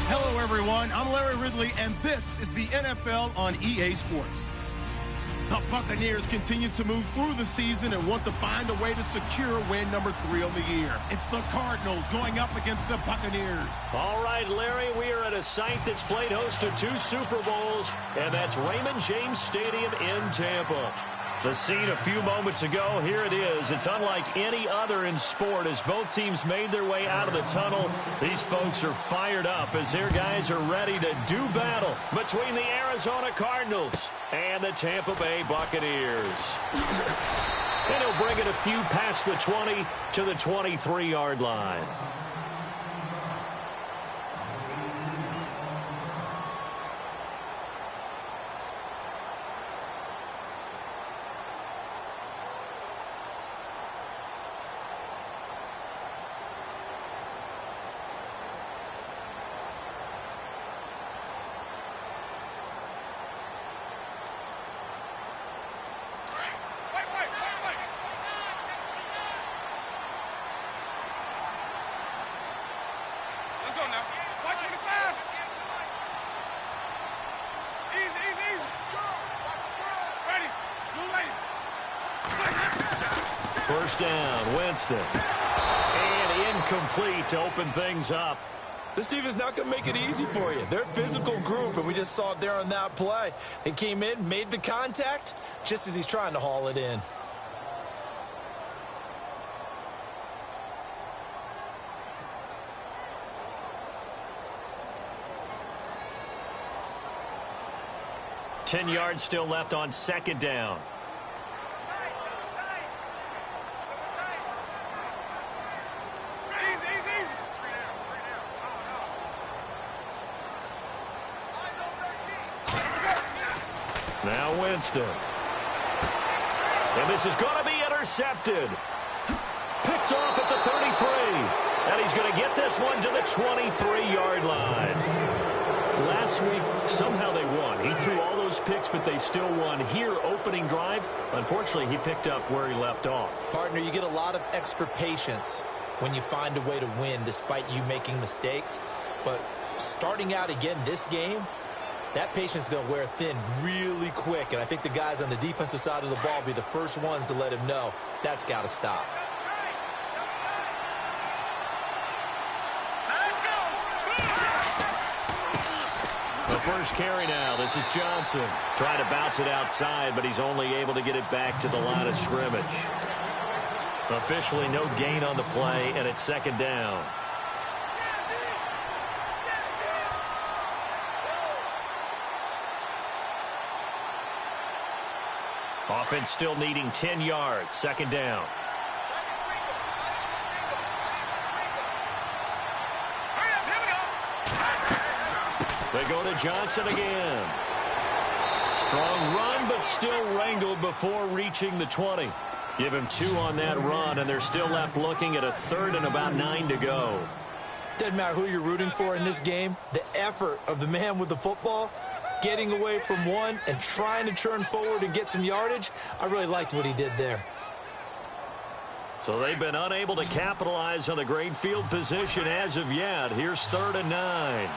Hello, everyone. I'm Larry Ridley, and this is the NFL on EA Sports. The Buccaneers continue to move through the season and want to find a way to secure win number 3 on the year. It's the Cardinals going up against the Buccaneers. All right, Larry, we are at a site that's played host to 2 Super Bowls, and that's Raymond James Stadium in Tampa. The scene a few moments ago, here it is. It's unlike any other in sport as both teams made their way out of the tunnel. These folks are fired up as their guys are ready to do battle between the Arizona Cardinals and the Tampa Bay Buccaneers. And he'll bring it a few past the 20 to the 23-yard line. First down, Winston. And incomplete to open things up. This defense not going to make it easy for you. They're a physical group, and we just saw it there on that play. They came in, made the contact, just as he's trying to haul it in. Ten yards still left on second down. Now Winston. And this is going to be intercepted. Picked off at the 33. And he's going to get this one to the 23-yard line. Last week, somehow they won. He threw all those picks, but they still won. Here, opening drive, unfortunately, he picked up where he left off. Partner, you get a lot of extra patience when you find a way to win despite you making mistakes. But starting out again this game, that patience is going to wear thin really quick, and I think the guys on the defensive side of the ball will be the first ones to let him know that's got to stop. The first carry now. This is Johnson. Trying to bounce it outside, but he's only able to get it back to the line of scrimmage. Officially no gain on the play, and it's second down. Offense still needing 10 yards. Second down. They go to Johnson again. Strong run, but still wrangled before reaching the 20. Give him 2 on that run, and they're still left looking at a third and about 9 to go. Doesn't matter who you're rooting for in this game. The effort of the man with the football, getting away from one and trying to turn forward and get some yardage, I really liked what he did there. So they've been unable to capitalize on the great field position as of yet. Here's 3rd and 9.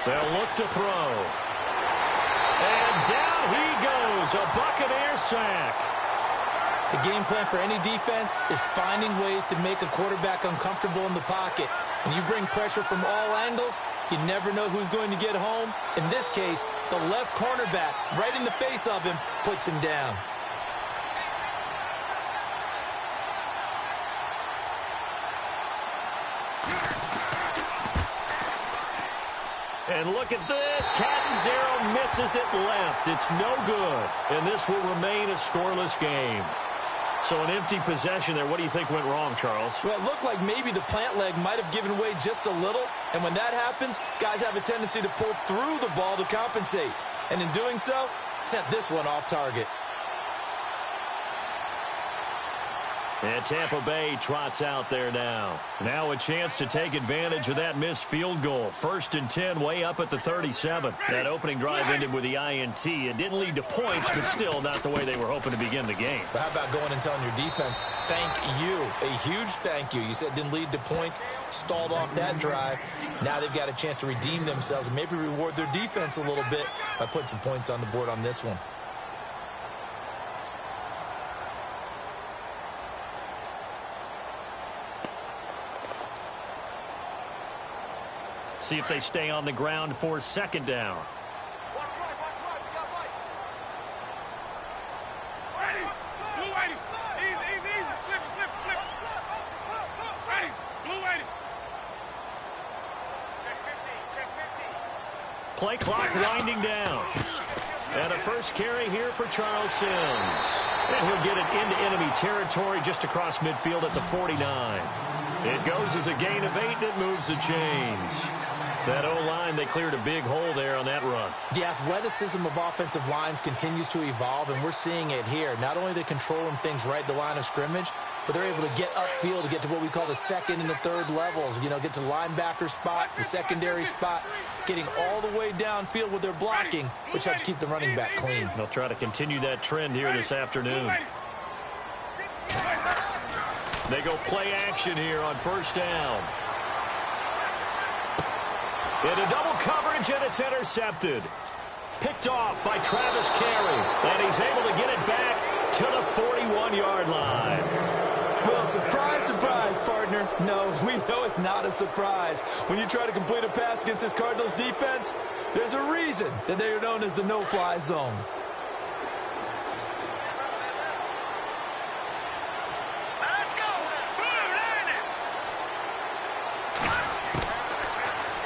They'll look to throw. And down he goes, a Buccaneer sack. The game plan for any defense is finding ways to make a quarterback uncomfortable in the pocket. When you bring pressure from all angles, you never know who's going to get home. In this case, the left cornerback, right in the face of him, puts him down. And look at this. Catanzaro misses it left. It's no good. And this will remain a scoreless game. So an empty possession there. What do you think went wrong, Charles? Well, it looked like maybe the plant leg might have given way just a little. And when that happens, guys have a tendency to pull through the ball to compensate. And in doing so, sent this one off target. And Tampa Bay trots out there now. Now a chance to take advantage of that missed field goal. 1st and 10, way up at the 37. That opening drive ended with the INT. It didn't lead to points, but still not the way they were hoping to begin the game. But how about going and telling your defense, thank you, a huge thank you. You said it didn't lead to points, stalled off that drive. Now they've got a chance to redeem themselves and maybe reward their defense a little bit by putting some points on the board on this one. See if they stay on the ground for 2nd down. Play clock winding down. And a first carry here for Charles Sims. And he'll get it into enemy territory just across midfield at the 49. It goes as a gain of 8, and it moves the chains. That O-line, they cleared a big hole there on that run. The athleticism of offensive lines continues to evolve, and we're seeing it here. Not only are they controlling things right at the line of scrimmage, but they're able to get upfield to get to what we call the 2nd and the 3rd levels. You know, get to the linebacker spot, the secondary spot, getting all the way downfield with their blocking, which helps keep the running back clean. They'll try to continue that trend here this afternoon. They go play action here on 1st down. Into double coverage, and it's intercepted. Picked off by Travis Carey, and he's able to get it back to the 41-yard line. Well, surprise, surprise, partner. No, we know it's not a surprise. When you try to complete a pass against this Cardinals defense, there's a reason that they are known as the no-fly zone.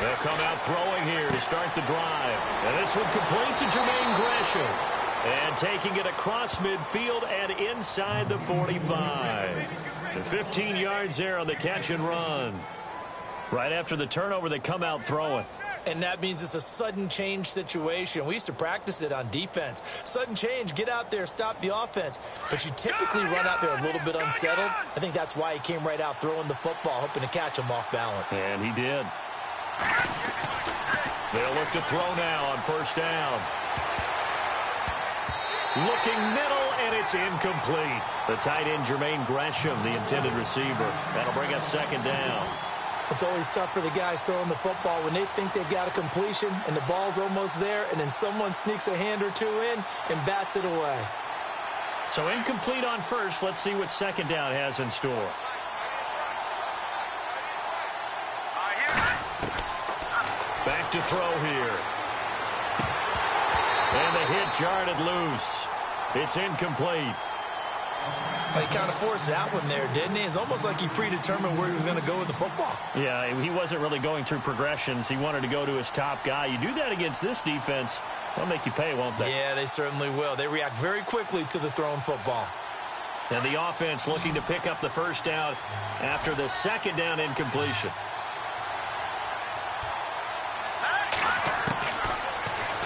They'll come out throwing here to start the drive. And this one complete to Jermaine Gresham. And taking it across midfield and inside the 45. And 15 yards there on the catch and run. Right after the turnover, they come out throwing. And that means it's a sudden change situation. We used to practice it on defense. Sudden change, get out there, stop the offense. But you typically run out there a little bit unsettled. I think that's why he came right out throwing the football, hoping to catch him off balance. And he did. They'll look to throw now on 1st down. Looking middle, and it's incomplete. The tight end, Jermaine Gresham, the intended receiver. That'll bring up 2nd down. It's always tough for the guys throwing the football when they think they've got a completion and the ball's almost there, and then someone sneaks a hand or two in and bats it away. So incomplete on 1st. Let's see what 2nd down has in store. Back to throw here. And the hit jarred it loose. It's incomplete. Well, he kind of forced that one there, didn't he? It's almost like he predetermined where he was going to go with the football. Yeah, he wasn't really going through progressions. He wanted to go to his top guy. You do that against this defense, they'll make you pay, won't they? Yeah, they certainly will. They react very quickly to the thrown football. And the offense looking to pick up the 1st down after the 2nd down incompletion.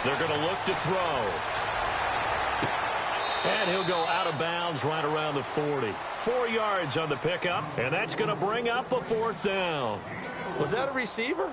They're going to look to throw. And he'll go out of bounds right around the 40. 4 yards on the pickup, and that's going to bring up a 4th down. Was that a receiver?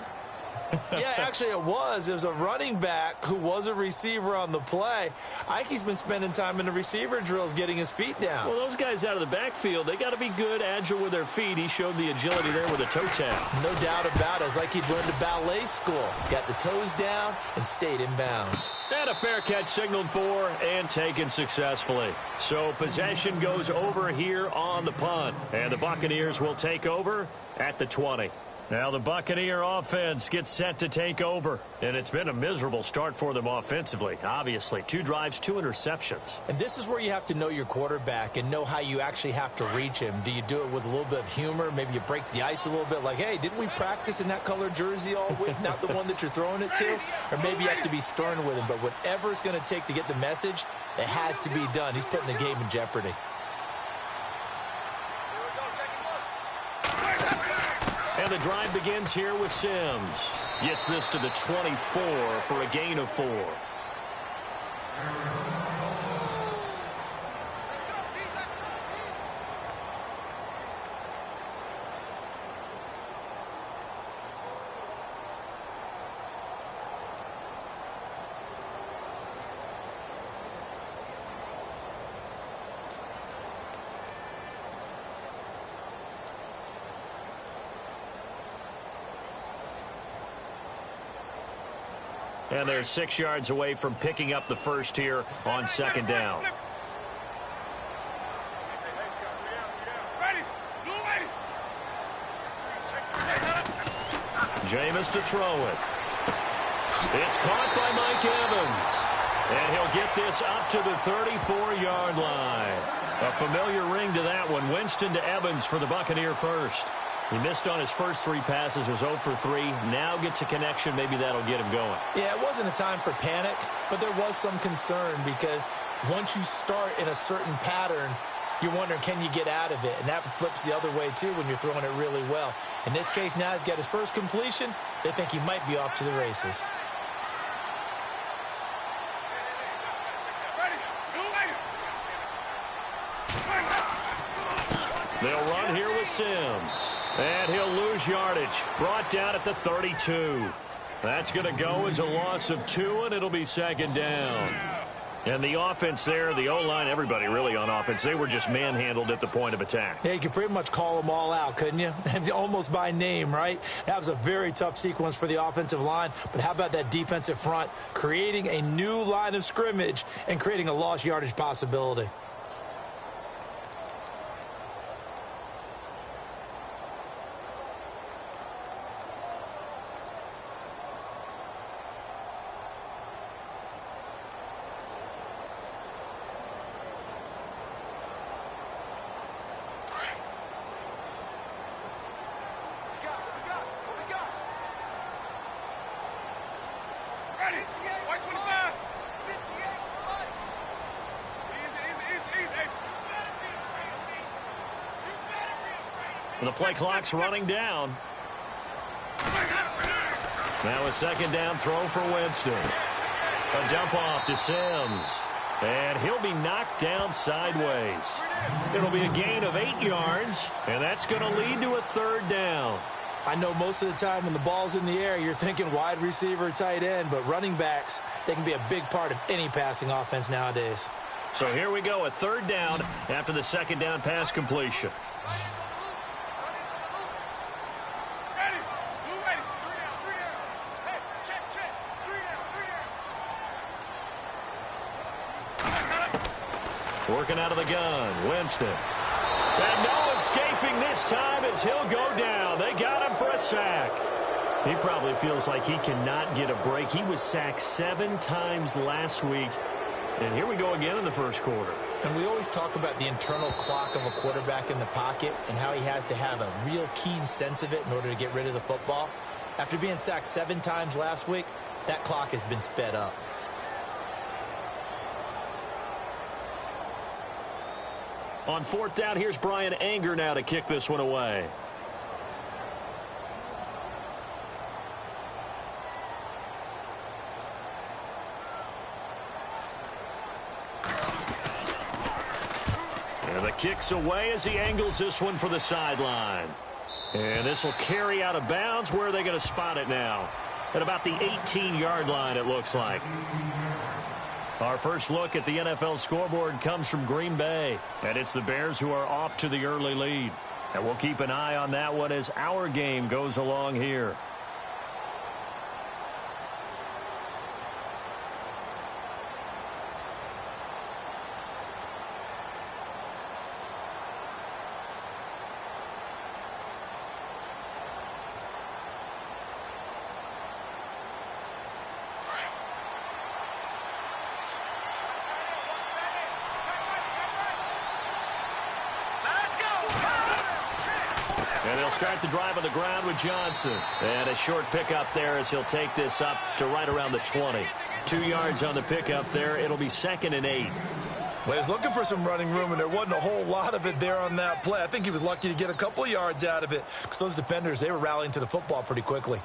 Yeah, actually it was. It was a running back who was a receiver on the play. I think he's been spending time in the receiver drills getting his feet down. Well, those guys out of the backfield, they got to be good, agile with their feet. He showed the agility there with a toe tap. No doubt about it. It's like he'd learned to ballet school. Got the toes down and stayed in bounds. And a fair catch signaled for and taken successfully. So possession goes over here on the punt. And the Buccaneers will take over at the 20. Now the Buccaneer offense gets set to take over. And it's been a miserable start for them offensively. Obviously, 2 drives, 2 interceptions. And this is where you have to know your quarterback and know how you actually have to reach him. Do you do it with a little bit of humor? Maybe you break the ice a little bit like, hey, didn't we practice in that color jersey all week? Not the one that you're throwing it to? Or maybe you have to be stern with him. But whatever it's going to take to get the message, it has to be done. He's putting the game in jeopardy. And the drive begins here with Sims. Gets this to the 24 for a gain of 4. And they're 6 yards away from picking up the first here on second down. Jameis to throw it. It's caught by Mike Evans. And he'll get this up to the 34-yard line. A familiar ring to that one. Winston to Evans for the Buccaneer first. He missed on his first 3 passes, was 0 for 3. Now gets a connection. Maybe that'll get him going. Yeah, it wasn't a time for panic, but there was some concern because once you start in a certain pattern, you're wondering, can you get out of it? And that flips the other way, too, when you're throwing it really well. In this case, now he's got his first completion. They think he might be off to the races. They'll run here with Sims. And he'll lose yardage. Brought down at the 32. That's going to go as a loss of 2, and it'll be second down. And the offense there, the O-line, everybody really on offense, they were just manhandled at the point of attack. Yeah, you could pretty much call them all out, couldn't you? Almost by name, right? That was a very tough sequence for the offensive line. But how about that defensive front creating a new line of scrimmage and creating a lost yardage possibility? The play clock's running down. Now a second down throw for Winston. A dump off to Sims. And he'll be knocked down sideways. It'll be a gain of 8 yards, and that's going to lead to a third down. I know most of the time when the ball's in the air, you're thinking wide receiver, tight end, but running backs, they can be a big part of any passing offense nowadays. So here we go, a third down after the second down pass completion. Working out of the gun, Winston. And no escaping this time as he'll go down. They got him for a sack. He probably feels like he cannot get a break. He was sacked 7 times last week. And here we go again in the first quarter. And we always talk about the internal clock of a quarterback in the pocket and how he has to have a real keen sense of it in order to get rid of the football. After being sacked 7 times last week, that clock has been sped up. On fourth down, here's Brian Anger now to kick this one away. And the kick's away as he angles this one for the sideline. And this will carry out of bounds. Where are they going to spot it now? At about the 18-yard line, it looks like. Our first look at the NFL scoreboard comes from Green Bay. And it's the Bears who are off to the early lead. And we'll keep an eye on that one as our game goes along here. And they'll start the drive on the ground with Johnson. And a short pickup there as he'll take this up to right around the 20. 2 yards on the pickup there. It'll be 2nd and 8. Well, he's looking for some running room, and there wasn't a whole lot of it there on that play. I think he was lucky to get a couple of yards out of it because those defenders, they were rallying to the football pretty quickly.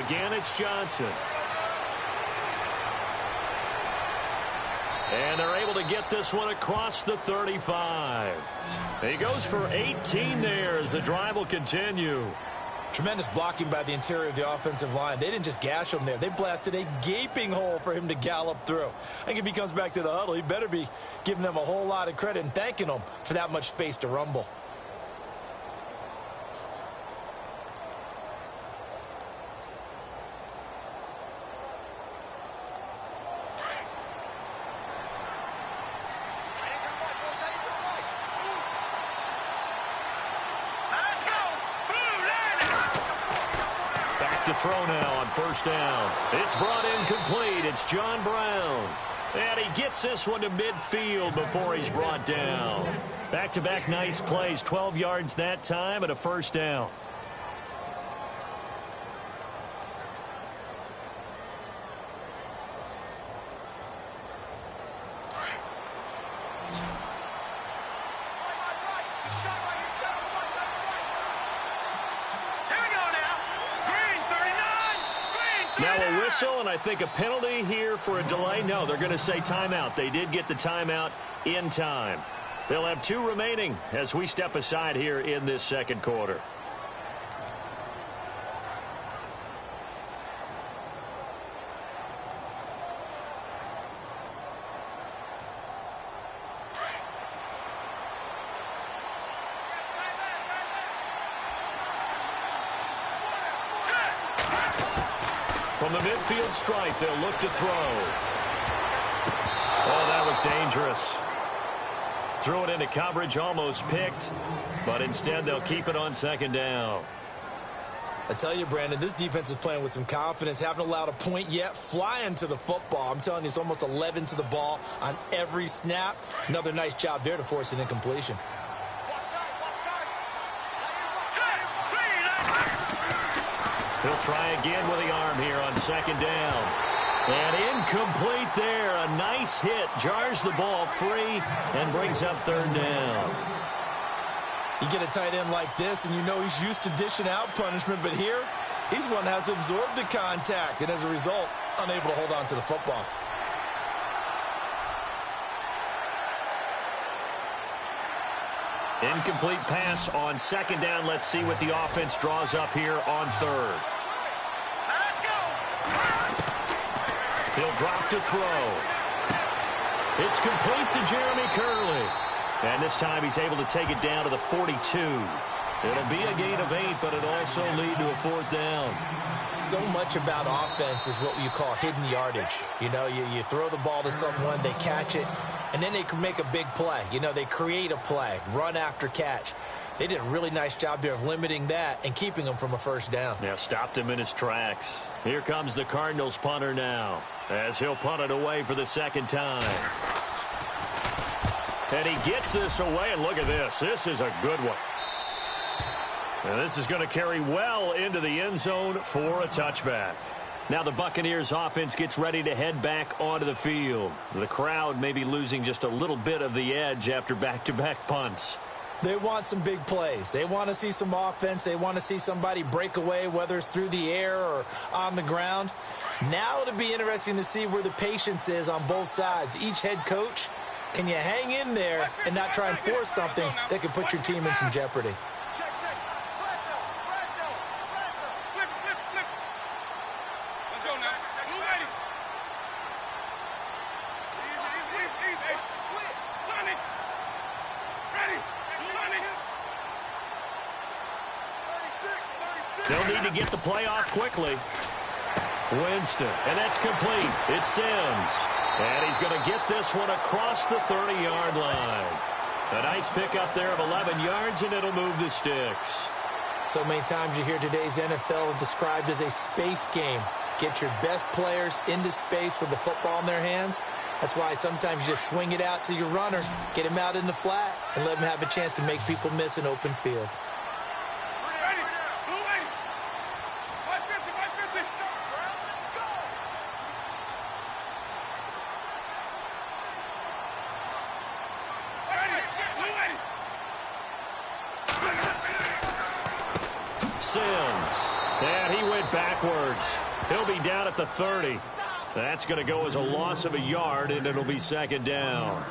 Again, it's Johnson. And they're able to get this one across the 35. He goes for 18 there as the drive will continue. Tremendous blocking by the interior of the offensive line. They didn't just gash him there. They blasted a gaping hole for him to gallop through. I think if he comes back to the huddle, he better be giving them a whole lot of credit and thanking them for that much space to rumble. To throw now on first down. It's brought in complete. It's John Brown. And he gets this one to midfield before he's brought down. Back-to-back nice plays. 12 yards that time and a first down. Now a whistle, and I think a penalty here for a delay. No, they're going to say timeout. They did get the timeout in time. They'll have 2 remaining as we step aside here in this second quarter. From the midfield stripe, they'll look to throw. Oh, that was dangerous. Threw it into coverage, almost picked, but instead they'll keep it on second down. I tell you, Brandon, this defense is playing with some confidence. Haven't allowed a point yet. Flying to the football. I'm telling you, it's almost 11 to the ball on every snap. Another nice job there to force an incompletion. He'll try again with the arm here on second down. And incomplete there. A nice hit. Jars the ball free and brings up third down. You get a tight end like this, and you know he's used to dishing out punishment, but here, he's one that has to absorb the contact, and as a result, unable to hold on to the football. Incomplete pass on second down. Let's see what the offense draws up here on third. Let's go. He'll drop to throw. It's complete to Jeremy Curley. And this time he's able to take it down to the 42. It'll be a gain of 8, but it'll also lead to a fourth down. So much about offense is what you call hidden yardage. You know, you throw the ball to someone, they catch it, and then they can make a big play. You know, they create a play, run after catch. They did a really nice job there of limiting that and keeping him from a first down. Yeah, stopped him in his tracks. Here comes the Cardinals punter now, as he'll punt it away for the second time. And he gets this away, and look at this. This is a good one. And this is going to carry well into the end zone for a touchback. Now the Buccaneers offense gets ready to head back onto the field. The crowd may be losing just a little bit of the edge after back-to-back punts. They want some big plays. They want to see some offense. They want to see somebody break away, whether it's through the air or on the ground. Now it'll be interesting to see where the patience is on both sides. Each head coach, can you hang in there and not try and force something that could put your team in some jeopardy? They'll need to get the play off quickly. Winston, and that's complete. It's Sims. And he's going to get this one across the 30-yard line. A nice pickup there of 11 yards, and it'll move the sticks. So many times you hear today's NFL described as a space game. Get your best players into space with the football in their hands. That's why sometimes you just swing it out to your runner, get him out in the flat, and let him have a chance to make people miss an open field. Sims, and he went backwards. He'll be down at the 30. That's going to go as a loss of a yard, and it'll be second down.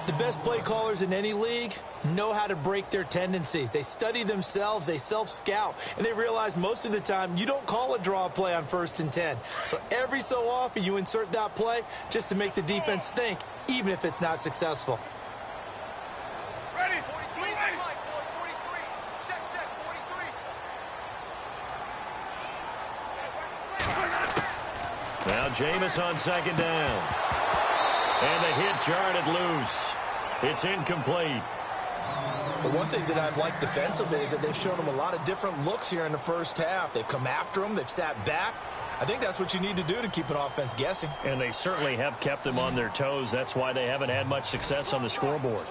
The best play callers in any league know how to break their tendencies. They study themselves, they self-scout, and they realize most of the time you don't call a draw play on 1st and 10. So every so often you insert that play just to make the defense think, even if it's not successful. Ready? 43. 43. Check, 43. Now Jameis on second down. And the hit jarred it loose. It's incomplete. But one thing that I've liked defensively is that they've shown them a lot of different looks here in the first half. They've come after them. They've sat back. I think that's what you need to do to keep an offense guessing. And they certainly have kept them on their toes. That's why they haven't had much success on the scoreboard.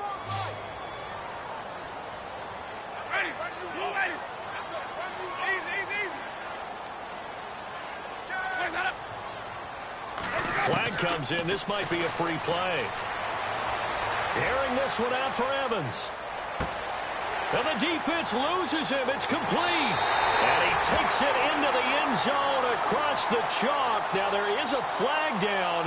Flag comes in. This might be a free play. Airing this one out for Evans. And the defense loses him. It's complete. And he takes it into the end zone across the chalk. Now there is a flag down,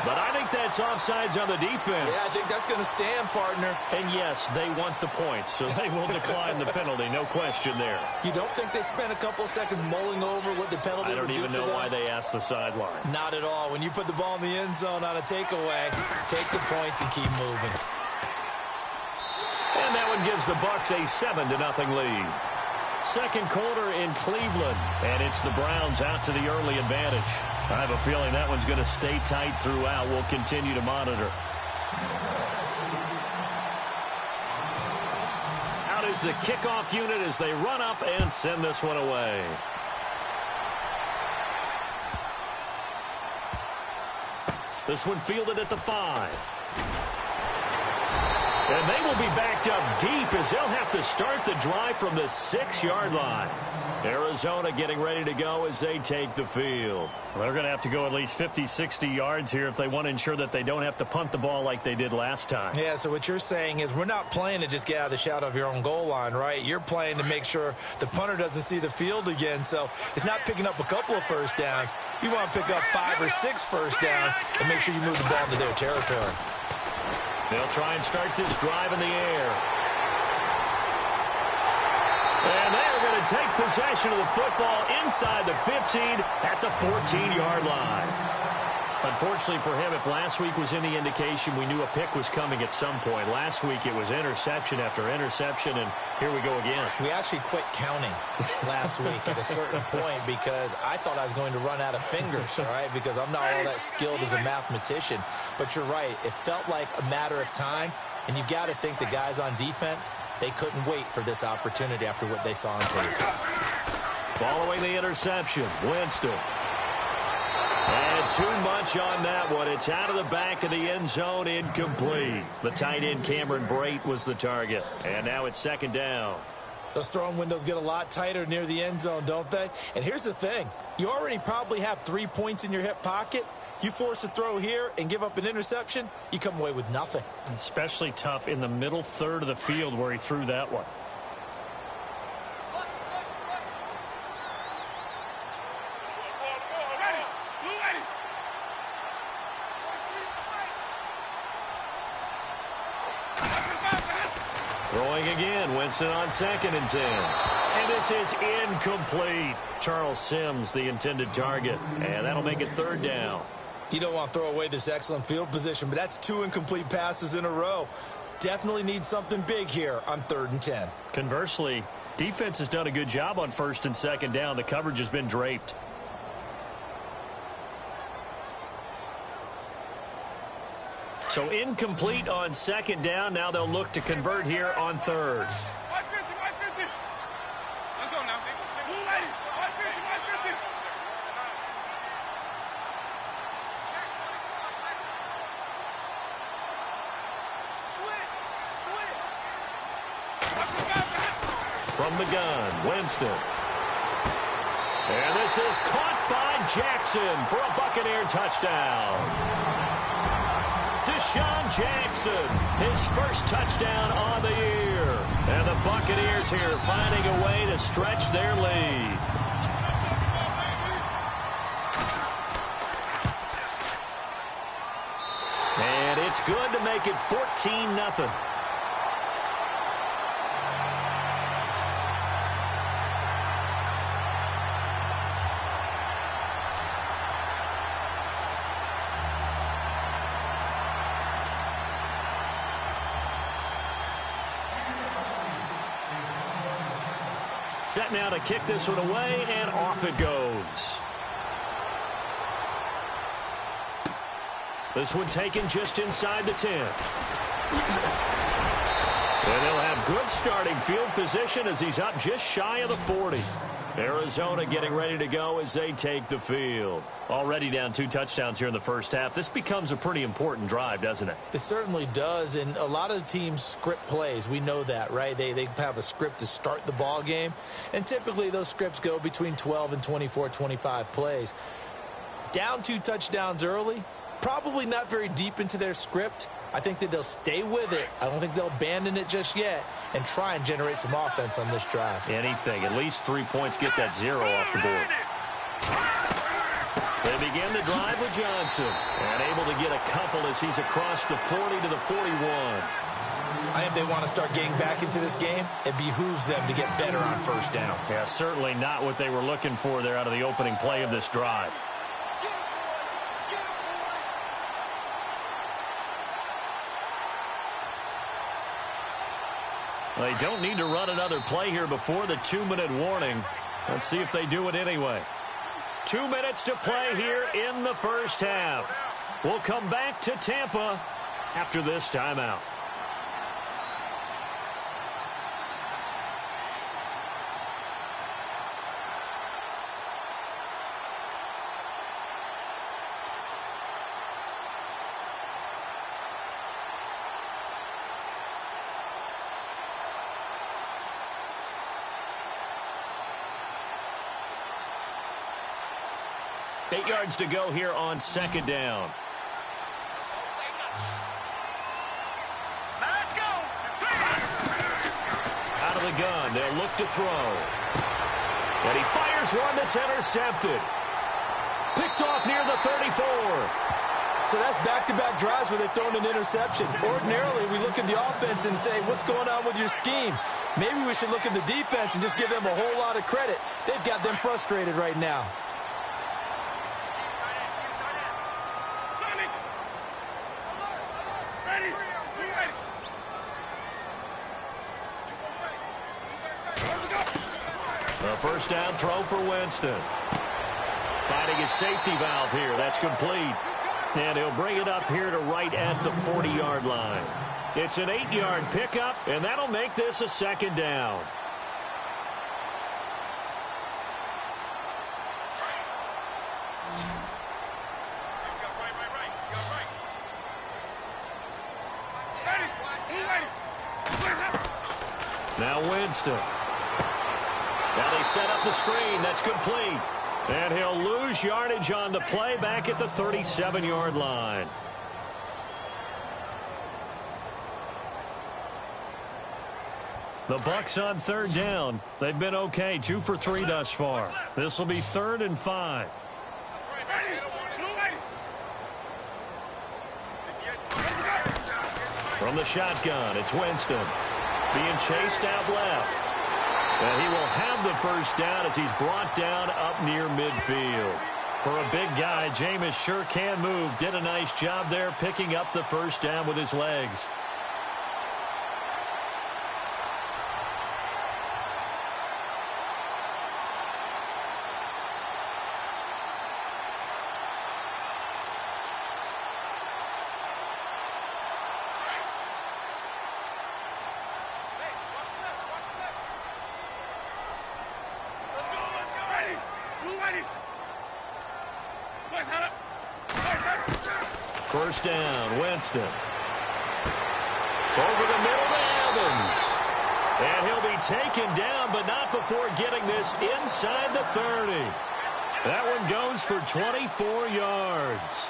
but I think that's offsides on the defense. Yeah, I think that's going to stand, partner. And yes, they want the points, so they will decline the penalty. No question there. You don't think they spent a couple of seconds mulling over what the penalty would do for them? I don't even know why they asked the sideline. Not at all. When you put the ball in the end zone on a takeaway, take the points and keep moving. And that one gives the Bucs a 7-0 lead. Second quarter in Cleveland, and it's the Browns out to the early advantage. I have a feeling that one's going to stay tight throughout. We'll continue to monitor. Out is the kickoff unit as they run up and send this one away. This one fielded at the 5. And they will be backed up deep as they'll have to start the drive from the 6-yard line. Arizona getting ready to go as they take the field. Well, they're going to have to go at least 50, 60 yards here if they want to ensure that they don't have to punt the ball like they did last time. Yeah, so what you're saying is we're not playing to just get out of the shadow of your own goal line, right? You're playing to make sure the punter doesn't see the field again. So it's not picking up a couple of first downs. You want to pick up 5 or 6 first downs and make sure you move the ball into their territory. They'll try and start this drive in the air. And they are going to take possession of the football inside the 15 at the 14-yard line. Unfortunately for him, if last week was any indication, we knew a pick was coming at some point. Last week it was interception after interception, and here we go again. We actually quit counting last week at a certain point because I thought I was going to run out of fingers, all right, because I'm not all that skilled as a mathematician. But you're right. It felt like a matter of time, and you've got to think the guys on defense, they couldn't wait for this opportunity after what they saw on tape. Following the interception, Winston. And too much on that one. It's out of the back of the end zone, incomplete. The tight end, Cameron Brate, was the target. And now it's second down. Those throwing windows get a lot tighter near the end zone, don't they? And here's the thing. You already probably have 3 points in your hip pocket. You force a throw here and give up an interception, you come away with nothing. Especially tough in the middle third of the field where he threw that one. Throwing again, Winston on 2nd and 10. And this is incomplete. Charles Sims, the intended target. And that'll make it 3rd down. You don't want to throw away this excellent field position, but that's 2 incomplete passes in a row. Definitely need something big here on 3rd and 10. Conversely, defense has done a good job on 1st and 2nd down. The coverage has been draped. So incomplete on 2nd down. Now they'll look to convert here on 3rd. Let's go now. From the gun, Winston. And this is caught by Jackson for a Buccaneer touchdown. Deshaun Jackson, his first touchdown on the year. And the Buccaneers here finding a way to stretch their lead. It's good to make it 14-0. Set now to kick this one away, and off it goes. This one taken just inside the 10. And they'll have good starting field position as he's up just shy of the 40. Arizona getting ready to go as they take the field. Already down 2 touchdowns here in the first half. This becomes a pretty important drive, doesn't it? It certainly does, and a lot of teams script plays. We know that, right? They have a script to start the ball game, and typically those scripts go between 12 and 24, 25 plays. Down 2 touchdowns early, probably not very deep into their script. I think that they'll stay with it. I don't think they'll abandon it just yet and try and generate some offense on this drive. Anything. At least 3 points, get that 0 off the board. They begin the drive with Johnson. And able to get a couple as he's across the 40 to the 41. I think they want to start getting back into this game. It behooves them to get better on first down. Yeah, certainly not what they were looking for there out of the opening play of this drive. They don't need to run another play here before the 2-minute warning. Let's see if they do it anyway. 2 minutes to play here in the first half. We'll come back to Tampa after this timeout. Eight yards to go here on second down. Let's go. Out of the gun, they'll look to throw. And he fires one that's intercepted. Picked off near the 34. So that's back-to-back drives where they've thrown an interception. Ordinarily, we look at the offense and say, what's going on with your scheme? Maybe we should look at the defense and just give them a whole lot of credit. They've got them frustrated right now. A first down throw for Winston. Finding his safety valve here. That's complete. And he'll bring it up here to right at the 40-yard line. It's an 8-yard pickup, and that'll make this a second down. Now Winston. Now they set up the screen. That's complete. And he'll lose yardage on the play back at the 37-yard line. The Bucs on third down. They've been okay, 2 for 3 thus far. This will be 3rd and 5. From the shotgun, it's Winston. Being chased out left. And he will have the first down as he's brought down up near midfield. For a big guy, Jameis sure can move. Did a nice job there picking up the first down with his legs. First down, Winston. Over the middle to Evans. And he'll be taken down, but not before getting this inside the 30. That one goes for 24 yards.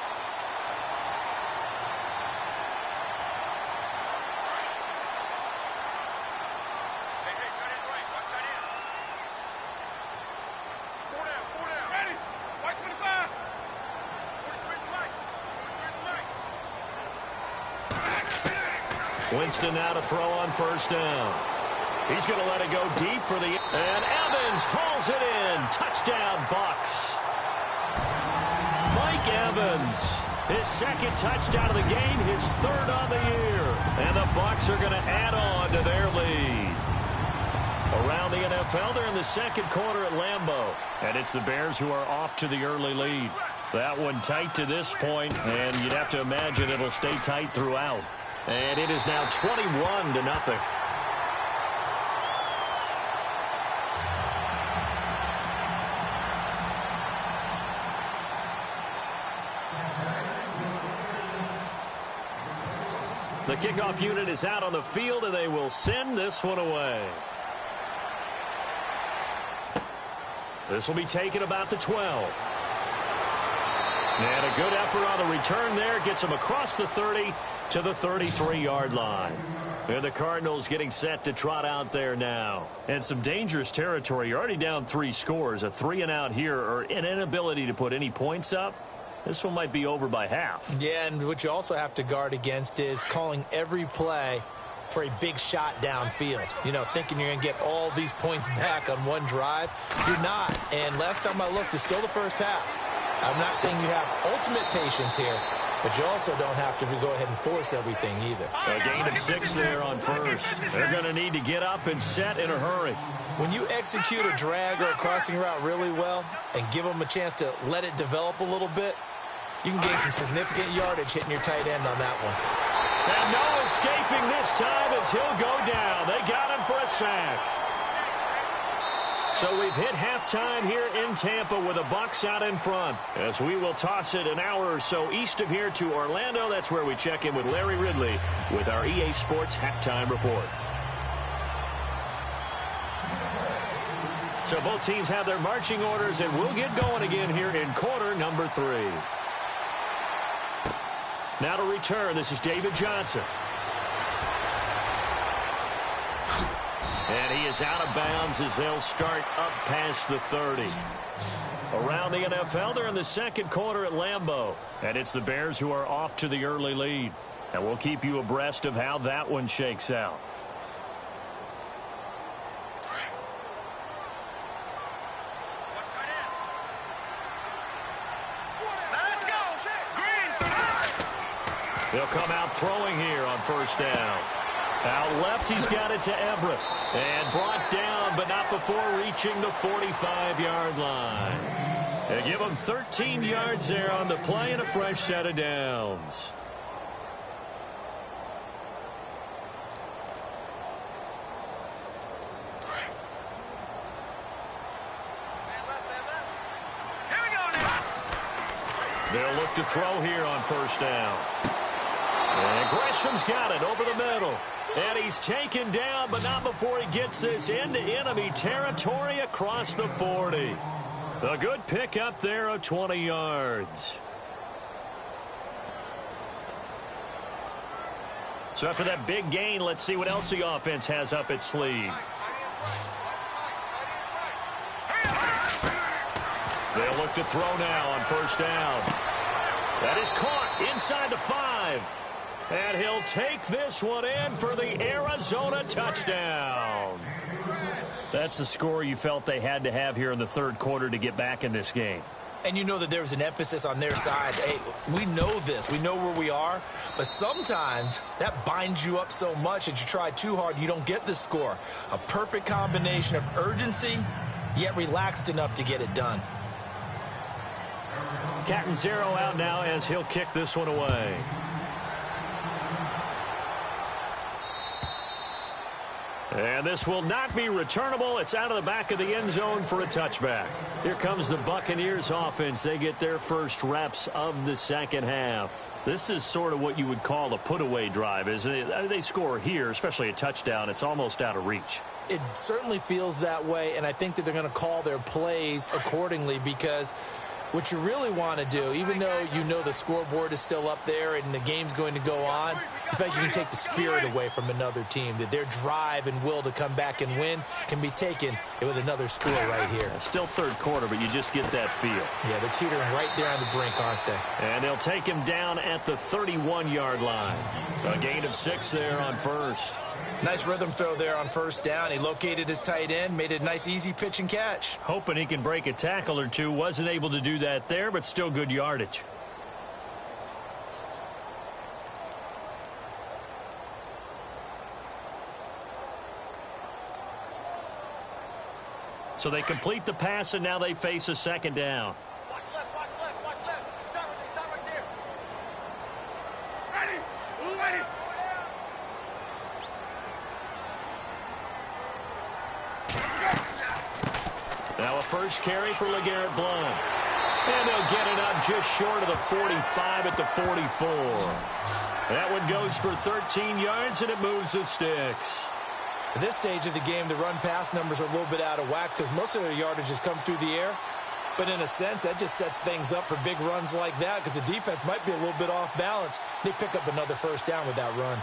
Winston now to throw on first down. He's going to let it go deep for the... And Evans hauls it in. Touchdown, Bucs. Mike Evans, his second touchdown of the game, his third on the year. And the Bucs are going to add on to their lead. Around the NFL, they're in the second quarter at Lambeau. And it's the Bears who are off to the early lead. That one tight to this point, and you'd have to imagine it'll stay tight throughout. And it is now 21-0. The kickoff unit is out on the field, and they will send this one away. This will be taken about the 12. And a good effort on the return there. Gets them across the 30 to the 33-yard line. And the Cardinals getting set to trot out there now. And some dangerous territory. You're already down 3 scores. A 3-and-out here, or an inability to put any points up. This one might be over by half. Yeah, and what you also have to guard against is calling every play for a big shot downfield. You know, thinking you're going to get all these points back on one drive. You're not. And last time I looked, it's still the first half. I'm not saying you have ultimate patience here, but you also don't have to go ahead and force everything either. A gain of 6 there on first. They're going to need to get up and set in a hurry. When you execute a drag or a crossing route really well and give them a chance to let it develop a little bit, you can gain some significant yardage hitting your tight end on that one. And no escaping this time as he'll go down. They got him for a sack. So we've hit halftime here in Tampa with the Bucs out in front. As we will toss it an hour or so east of here to Orlando. That's where we check in with Larry Ridley with our EA Sports Halftime Report. So both teams have their marching orders, and we'll get going again here in quarter number 3. Now to return, this is David Johnson. And he is out of bounds as they'll start up past the 30. Around the NFL, they're in the second quarter at Lambeau. And it's the Bears who are off to the early lead. And we'll keep you abreast of how that one shakes out. They'll come out throwing here on first down. Out left, he's got it to Everett. And brought down, but not before reaching the 45-yard line. They give him 13 yards there on the play and a fresh set of downs. They'll look to throw here on first down. And Gresham's got it over the middle. And he's taken down, but not before he gets this into enemy territory across the 40. A good pickup there of 20 yards. So after that big gain, let's see what else the offense has up its sleeve. They'll look to throw now on first down. That is caught inside the 5. And he'll take this one in for the Arizona touchdown. That's the score you felt they had to have here in the third quarter to get back in this game. And you know that there was an emphasis on their side. Hey, we know this. We know where we are. But sometimes that binds you up so much that you try too hard, you don't get the score. A perfect combination of urgency, yet relaxed enough to get it done. Catanzaro out now as he'll kick this one away. And this will not be returnable. It's out of the back of the end zone for a touchback. Here comes the Buccaneers offense. They get their first reps of the second half. This is sort of what you would call a put-away drive, isn't it? They score here, especially a touchdown. It's almost out of reach. It certainly feels that way, and I think that they're going to call their plays accordingly because What you really want to do, even though you know the scoreboard is still up there and the game's going to go on, I think you can take the spirit away from another team, that their drive and will to come back and win can be taken with another score right here. Still third quarter, but you just get that feel. Yeah, they're teetering right there on the brink, aren't they? And they'll take him down at the 31-yard line. A gain of 6 there on first. Nice rhythm throw there on first down. He located his tight end, made it a nice easy pitch and catch. Hoping he can break a tackle or two. Wasn't able to do that there, but still good yardage. So they complete the pass, and now they face a second down. Watch left, watch left, watch left. Stop right there. Ready, blue ready. Now a first carry for LeGarrette Blount. And they'll get it up just short of the 45 at the 44. That one goes for 13 yards, and it moves the sticks. At this stage of the game, the run-pass numbers are a little bit out of whack because most of their yardage has come through the air. But in a sense, that just sets things up for big runs like that because the defense might be a little bit off balance. They pick up another first down with that run.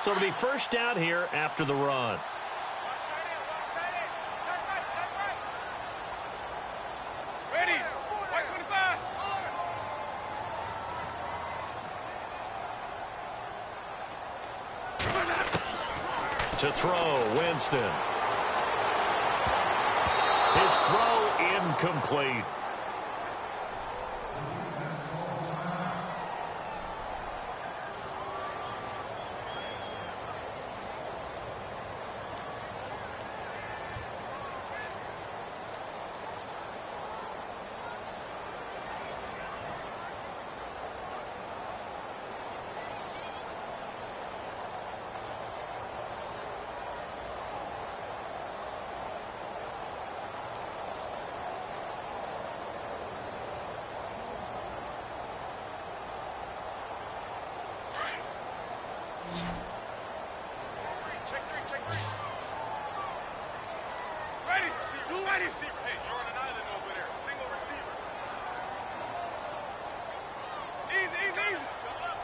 So it'll be first down here after the run. Ready, white 25. To throw, Winston. His throw incomplete. Check three. Ready, blue ready. Hey, you're on an island over there. Single receiver. Easy. Double up.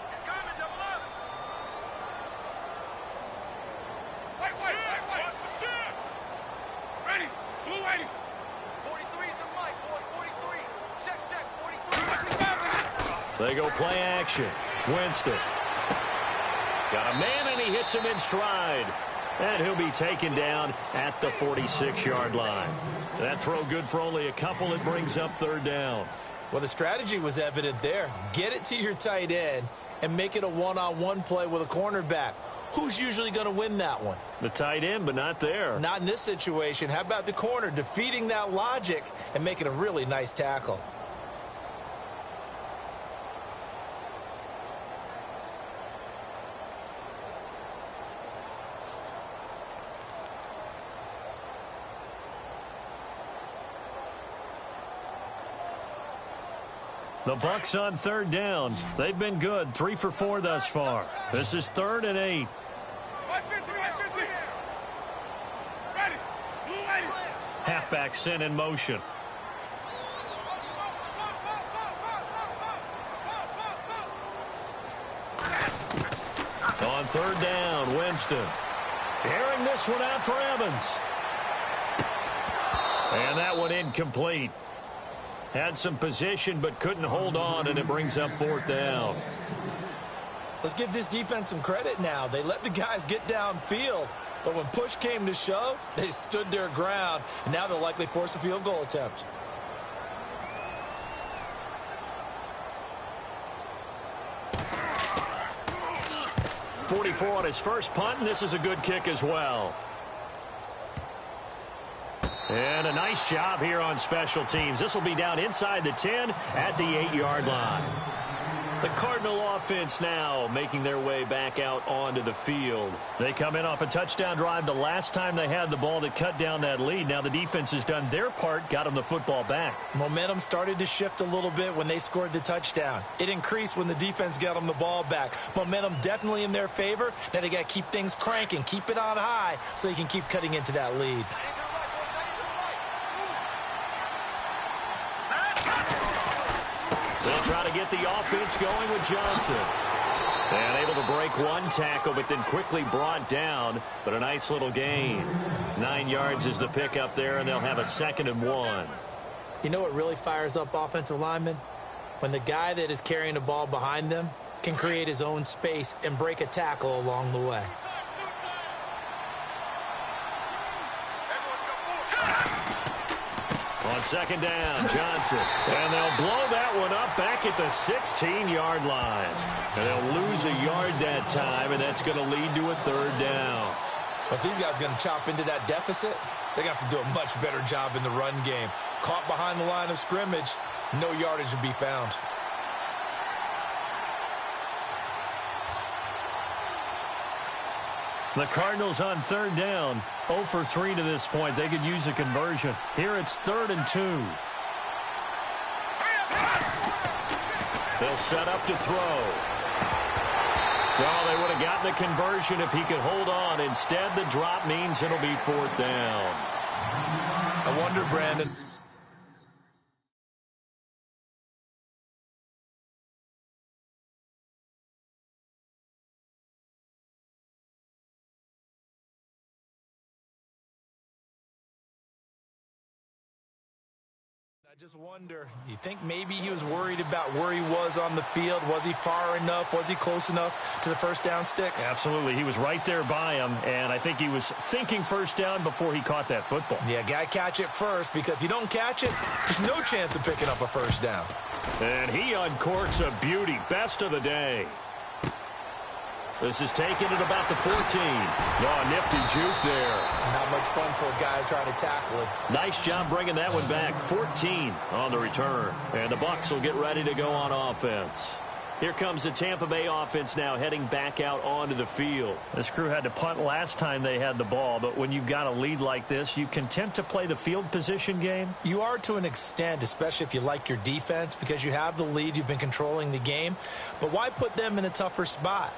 He's coming, double up. White. Watch the shot. Ready, blue ready. 43's the mic, boy. 43. Check. 43. They go play action. Winston. Got a man, and he hits him in stride. And he'll be taken down at the 46-yard line. That throw good for only a couple. It brings up third down. Well, the strategy was evident there. Get it to your tight end and make it a one-on-one play with a cornerback. Who's usually going to win that one? The tight end, but not there. Not in this situation. How about the corner defeating that logic and making a really nice tackle? The Bucks on third down. They've been good. 3 for 4 thus far. This is 3rd and 8. 150. Ready, blue ready. Halfback sent in motion. On third down, Winston. Airing this one out for Evans. And that one incomplete. Had some position but couldn't hold on, and it brings up 4th down. Let's give this defense some credit now. They let the guys get downfield, but when push came to shove, they stood their ground, and now they'll likely force a field goal attempt. .44 on his first punt, and this is a good kick as well. And a nice job here on special teams. This will be down inside the 10 at the 8-yard line. The Cardinal offense now making their way back out onto the field. They come in off a touchdown drive the last time they had the ball that cut down that lead. Now the defense has done their part, got them the football back. Momentum started to shift a little bit when they scored the touchdown. It increased when the defense got them the ball back. Momentum definitely in their favor. Now they got to keep things cranking, keep it on high so they can keep cutting into that lead. They'll try to get the offense going with Johnson. And able to break one tackle, but then quickly brought down. But a nice little gain. 9 yards is the pickup there, and they'll have a 2nd and 1. You know what really fires up offensive linemen? When the guy that is carrying the ball behind them can create his own space and break a tackle along the way. On 2nd down, Johnson. And they'll blow that one up back at the 16-yard line. And they'll lose a yard that time, and that's going to lead to a 3rd down. But if these guys are going to chop into that deficit, they got to do a much better job in the run game. Caught behind the line of scrimmage, no yardage to be found. The Cardinals on 3rd down, 0 for 3 to this point. They could use a conversion. Here it's 3rd and 2. They'll set up to throw. Well, they would have gotten the conversion if he could hold on. Instead, the drop means it'll be 4th down. I wonder, Brandon. I just wonder, you think maybe he was worried about where he was on the field? Was he far enough? Was he close enough to the 1st down sticks? Absolutely. He was right there by him, and I think he was thinking 1st down before he caught that football. Yeah, got to catch it first, because if you don't catch it, there's no chance of picking up a 1st down. And he uncorks a beauty. Best of the day. This is taken at about the 14. Oh, nifty juke there. Not much fun for a guy trying to tackle it. Nice job bringing that one back. 14 on the return. And the Bucs will get ready to go on offense. Here comes the Tampa Bay offense now heading back out onto the field. This crew had to punt last time they had the ball, but when you've got a lead like this, you content to play the field position game? You are to an extent, especially if you like your defense, because you have the lead, you've been controlling the game. But why put them in a tougher spot?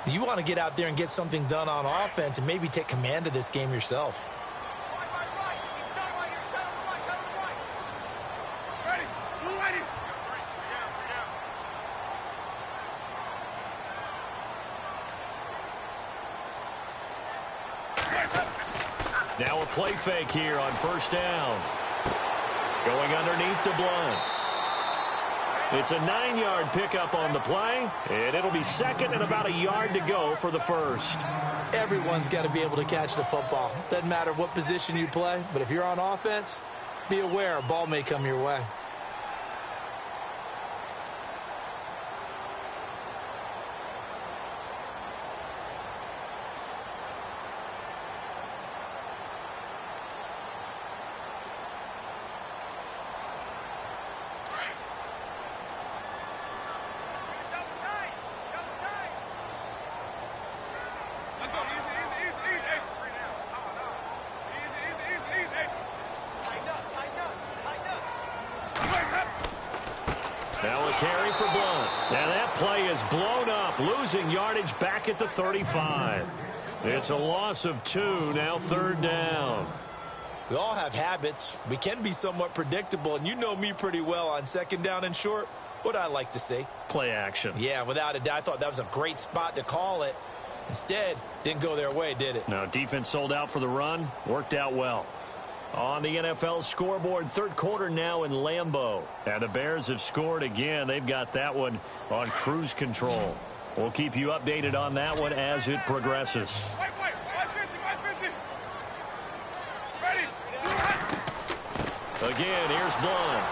You want to get out there and get something done on offense and maybe take command of this game yourself. Now a play fake here on 1st down. Going underneath to Blount. It's a 9-yard pickup on the play, and it'll be 2nd and about a yard to go for the 1st. Everyone's got to be able to catch the football. Doesn't matter what position you play, but if you're on offense, be aware a ball may come your way. Now a carry for Blount. Now that play is blown up, losing yardage back at the 35. It's a loss of 2, now 3rd down. We all have habits. We can be somewhat predictable, and you know me pretty well on 2nd down and short. What I like to see? Play action. Yeah, without a doubt. I thought that was a great spot to call it. Instead, didn't go their way, did it? No, defense sold out for the run. Worked out well. On the NFL scoreboard, 3rd quarter now in Lambeau. And the Bears have scored again. They've got that one on cruise control. We'll keep you updated on that one as it progresses. Again, here's Blount.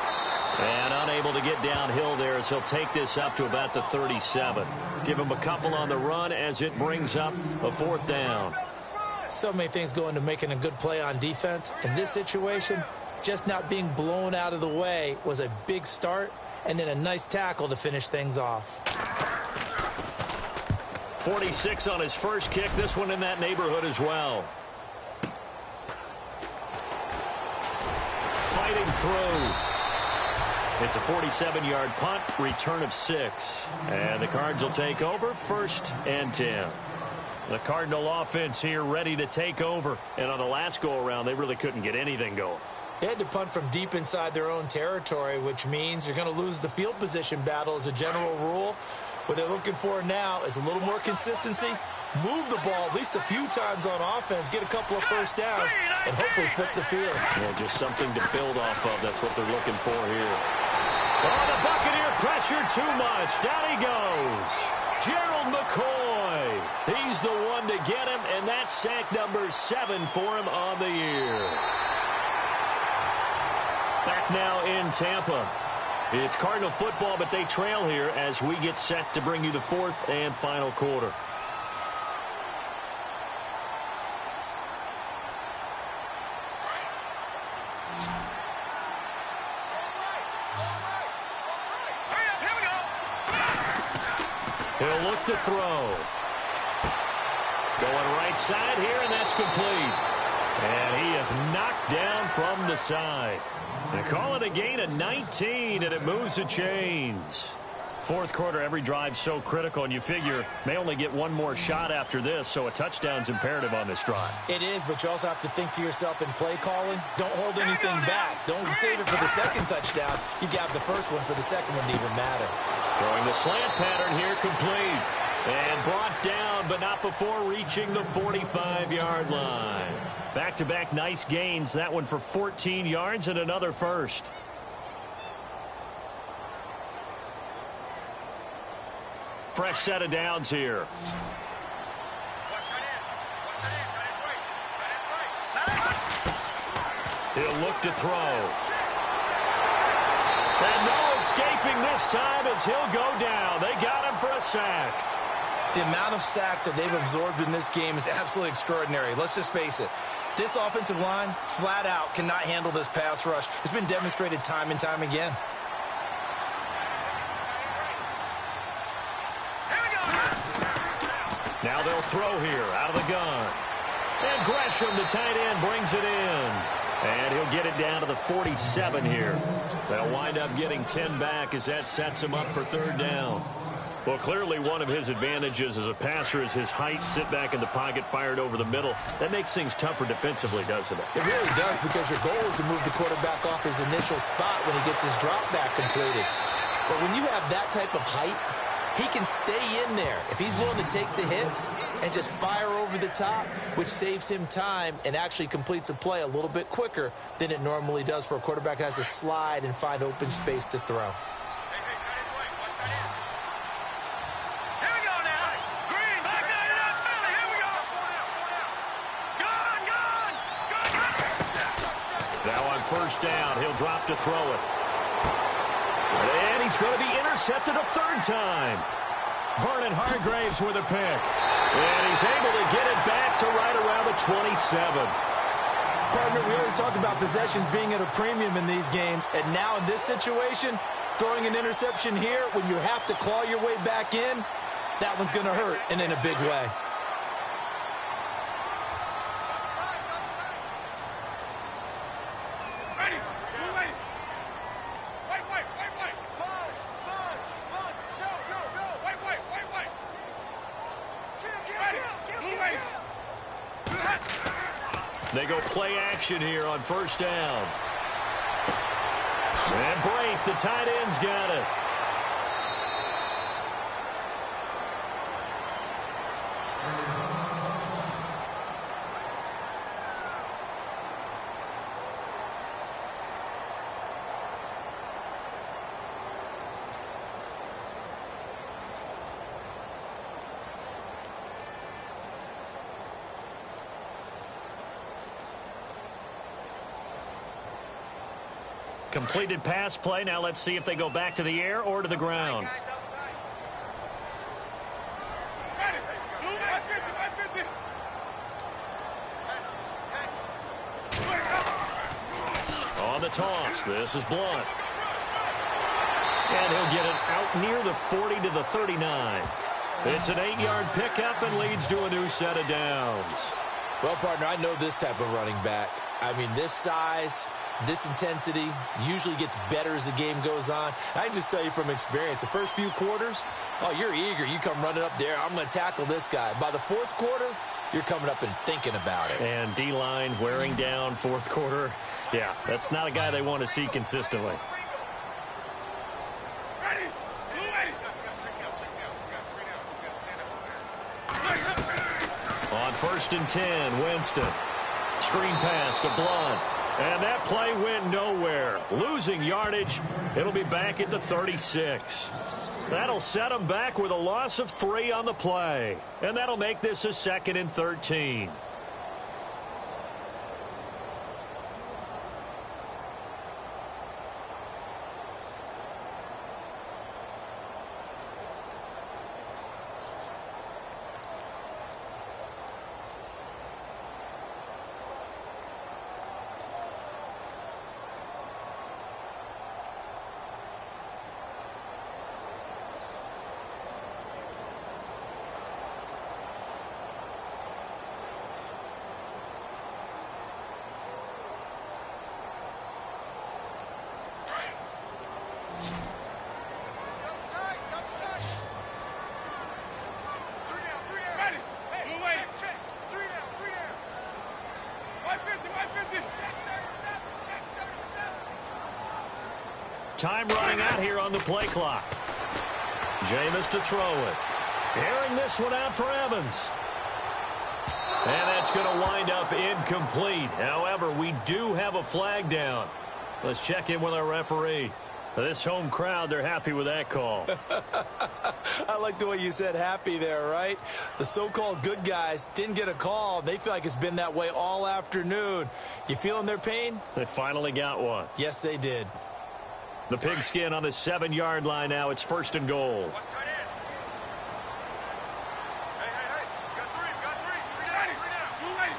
And unable to get downhill there as he'll take this up to about the 37. Give him a couple on the run as it brings up a 4th down. So many things go into making a good play on defense. In this situation, just not being blown out of the way was a big start and then a nice tackle to finish things off. 46 on his first kick. This one in that neighborhood as well. Fighting through. It's a 47-yard punt, return of 6. And the Cards will take over, 1st and 10. The Cardinal offense here ready to take over. And on the last go-around, they really couldn't get anything going. They had to punt from deep inside their own territory, which means you're going to lose the field position battle as a general rule. What they're looking for now is a little more consistency, move the ball at least a few times on offense, get a couple of first downs, and hopefully flip the field. Well, just something to build off of. That's what they're looking for here. Oh, the Buccaneer pressure too much. Down he goes. Gerald McCoy. He's the one to get him, and that's sack number 7 for him on the year. Back now in Tampa. It's Cardinal football, but they trail here as we get set to bring you the 4th and final quarter. He'll look to throw. Going right side here, and that's complete. And he is knocked down from the side. They call it a gain of 19, and it moves the chains. 4th quarter, every drive so critical, and you figure may only get one more shot after this, so a touchdown's imperative on this drive. It is, but you also have to think to yourself in play calling, don't hold anything back. Don't save it for the second touchdown. You got the first one for the second one to even matter. Throwing the slant pattern here, complete. And brought down, but not before reaching the 45-yard line. Back-to-back nice gains. That one for 14 yards and another first. Fresh set of downs here. He'll look to throw. And no escaping this time as he'll go down. They got him for a sack. The amount of sacks that they've absorbed in this game is absolutely extraordinary. Let's just face it. This offensive line, flat out, cannot handle this pass rush. It's been demonstrated time and time again. Now they'll throw here out of the gun. And Gresham, the tight end, brings it in. And he'll get it down to the 47 here. They'll wind up getting 10 back as that sets him up for 3rd down. Well, clearly one of his advantages as a passer is his height, sit back in the pocket, fired over the middle. That makes things tougher defensively, doesn't it? It really does, because your goal is to move the quarterback off his initial spot when he gets his drop back completed. But when you have that type of height, he can stay in there if he's willing to take the hits and just fire over the top, which saves him time and actually completes a play a little bit quicker than it normally does for a quarterback who has to slide and find open space to throw. First down, he'll drop to throw it. And he's going to be intercepted a 3rd time. Vernon Hargreaves with a pick. And he's able to get it back to right around the 27. Partner, we always talk about possessions being at a premium in these games. And now in this situation, throwing an interception here when you have to claw your way back in, that one's going to hurt, and in a big way. They go play action here on 1st down. And Brate, the tight end's got it. Completed pass play. Now let's see if they go back to the air or to the ground. On the toss, this is Blunt. And he'll get it out near the 40 to the 39. It's an 8-yard pickup and leads to a new set of downs. Well, partner, I know this type of running back. I mean, this size, this intensity usually gets better as the game goes on. I can just tell you from experience, the first few quarters, oh, you're eager. You come running up there, I'm going to tackle this guy. By the fourth quarter, you're coming up and thinking about it. And D-line wearing down fourth quarter. Yeah, that's not a guy they want to see consistently. On 1st and 10, Winston. Screen pass to Blunt. And that play went nowhere. Losing yardage. It'll be back at the 36. That'll set them back with a loss of 3 on the play. And that'll make this a 2nd and 13. Time running out here on the play clock. Jameis to throw it. Airing this one out for Evans. And that's going to wind up incomplete. However, we do have a flag down. Let's check in with our referee. This home crowd, they're happy with that call. I like the way you said happy there, right? The so-called good guys didn't get a call. They feel like it's been that way all afternoon. You feeling their pain? They finally got one. Yes, they did. The Pigskin on the 7-yard line now. It's 1st and goal.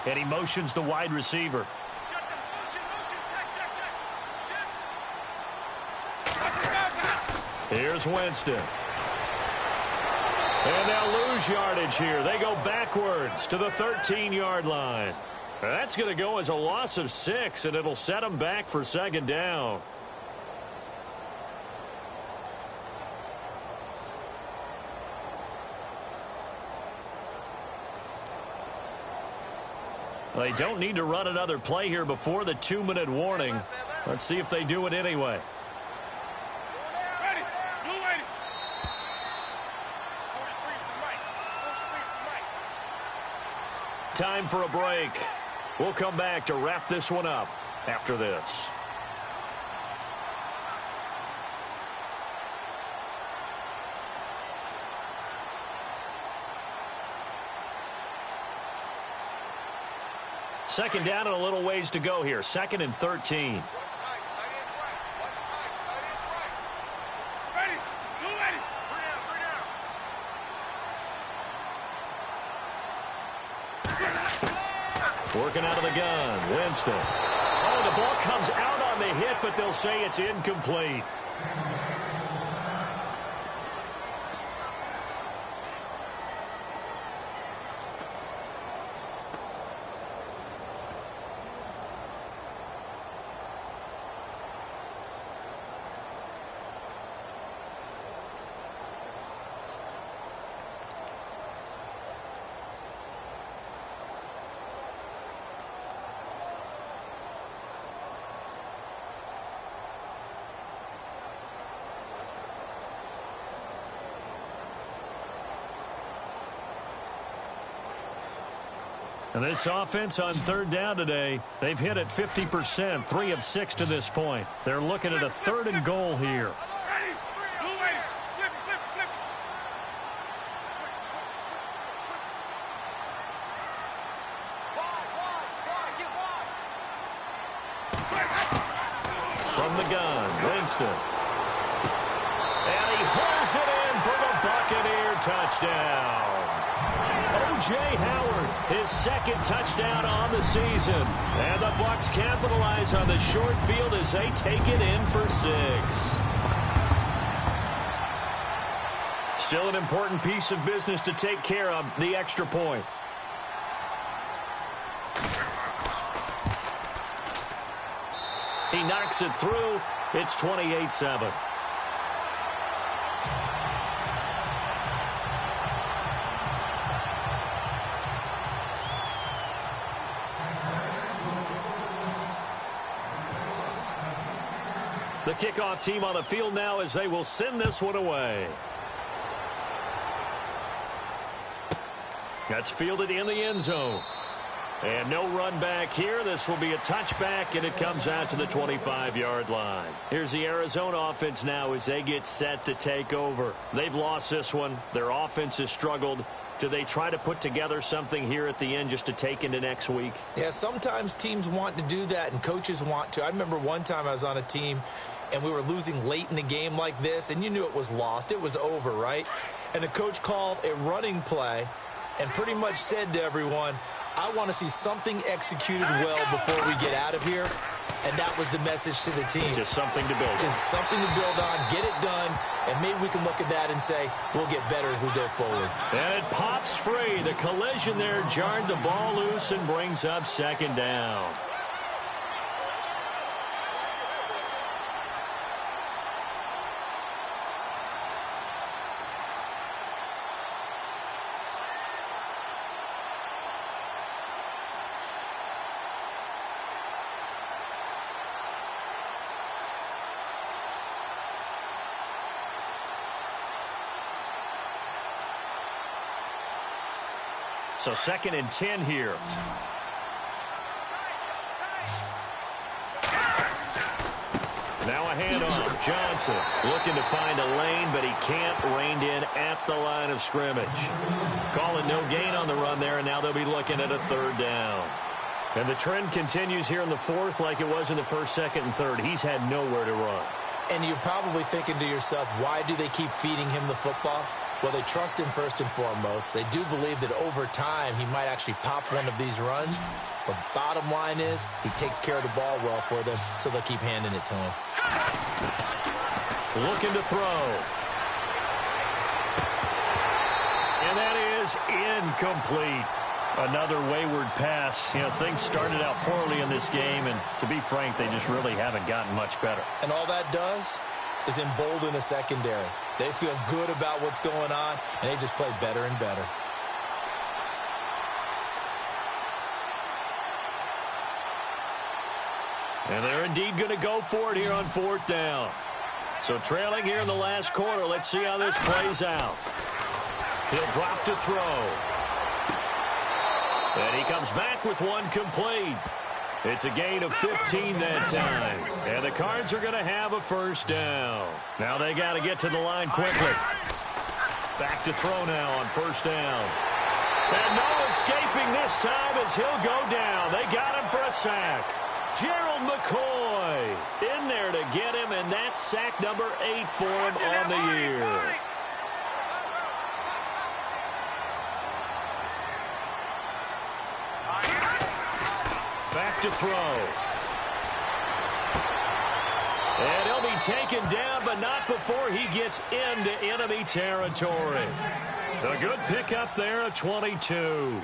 And he motions the wide receiver. Here's Winston. And they'll lose yardage here. They go backwards to the 13-yard line. That's going to go as a loss of 6, and it'll set them back for 2nd down. They don't need to run another play here before the 2-minute warning. Let's see if they do it anyway. Time for a break. We'll come back to wrap this one up after this. Second down and a little ways to go here. 2nd and 13. Working out of the gun, Winston. Oh, the ball comes out on the hit, but they'll say it's incomplete. And this offense on 3rd down today, they've hit it 50%, 3 of 6 to this point. They're looking at a 3rd and goal here. From the gun, Winston. And he hauls it in for the Buccaneer touchdown. O.J. Howard, his 2nd touchdown on the season. And the Bucs capitalize on the short field as they take it in for 6. Still an important piece of business to take care of, the extra point. He knocks it through. It's 28-7. The kickoff team on the field now as they will send this one away. That's fielded in the end zone. And no run back here. This will be a touchback, and it comes out to the 25-yard line. Here's the Arizona offense now as they get set to take over. They've lost this one. Their offense has struggled. Do they try to put together something here at the end just to take into next week? Yeah, sometimes teams want to do that, and coaches want to. I remember one time I was on a team, and we were losing late in the game like this, and you knew it was lost. It was over, right? And the coach called a running play and pretty much said to everyone, I want to see something executed well before we get out of here. And that was the message to the team. Just something to build on. Just something to build on, get it done, and maybe we can look at that and say, we'll get better as we go forward. And it pops free. The collision there jarred the ball loose and brings up second down. So 2nd and 10 here. Now a handoff. Johnson looking to find a lane, but he can't. Reined in at the line of scrimmage. Calling no gain on the run there, and now they'll be looking at a 3rd down. And the trend continues here in the 4th like it was in the 1st, 2nd, and 3rd. He's had nowhere to run. And you're probably thinking to yourself, why do they keep feeding him the football? Well, they trust him first and foremost. They do believe that over time he might actually pop one of these runs. But bottom line is he takes care of the ball well for them, so they'll keep handing it to him. Looking to throw. And that is incomplete. Another wayward pass. You know, things started out poorly in this game, and to be frank, they just really haven't gotten much better. And all that does is embolden the secondary. They feel good about what's going on, and they just play better and better. And they're indeed going to go for it here on 4th down. So trailing here in the last quarter. Let's see how this plays out. He'll drop to throw. And he comes back with one complete. It's a gain of 15 that time. And the Cards are going to have a 1st down. Now they got to get to the line quickly. Back to throw now on 1st down. And no escaping this time as he'll go down. They got him for a sack. Gerald McCoy in there to get him, and that's sack number 8 for him on the year. Back to throw. And he'll be taken down, but not before he gets into enemy territory. A good pickup there at 22.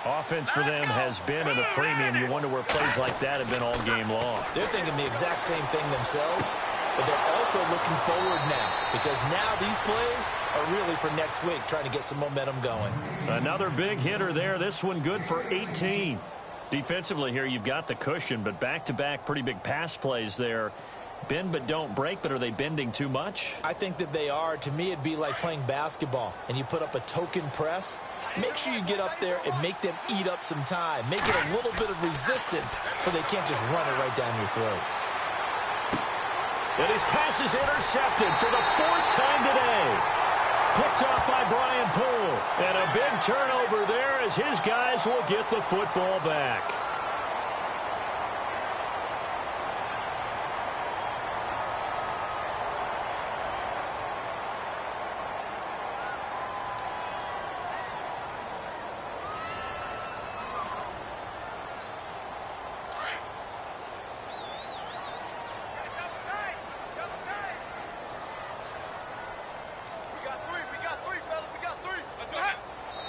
Offense for them has been at a premium. You wonder where plays like that have been all game long. They're thinking the exact same thing themselves, but they're also looking forward now, because now these plays are really for next week, trying to get some momentum going. Another big hitter there. This one good for 18. Defensively here, you've got the cushion, but back-to-back pretty big pass plays there. Bend but don't break, but are they bending too much? I think that they are. To me, it'd be like playing basketball, and you put up a token press. Make sure you get up there and make them eat up some time. Make it a little bit of resistance so they can't just run it right down your throat. And his pass is intercepted for the 4th time today. Picked off by Brian Poole. And a big turnover there as his guys will get the football back. We got 3.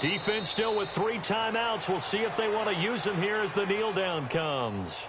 Defense still with 3 timeouts. We'll see if they want to use them here as the kneel down comes.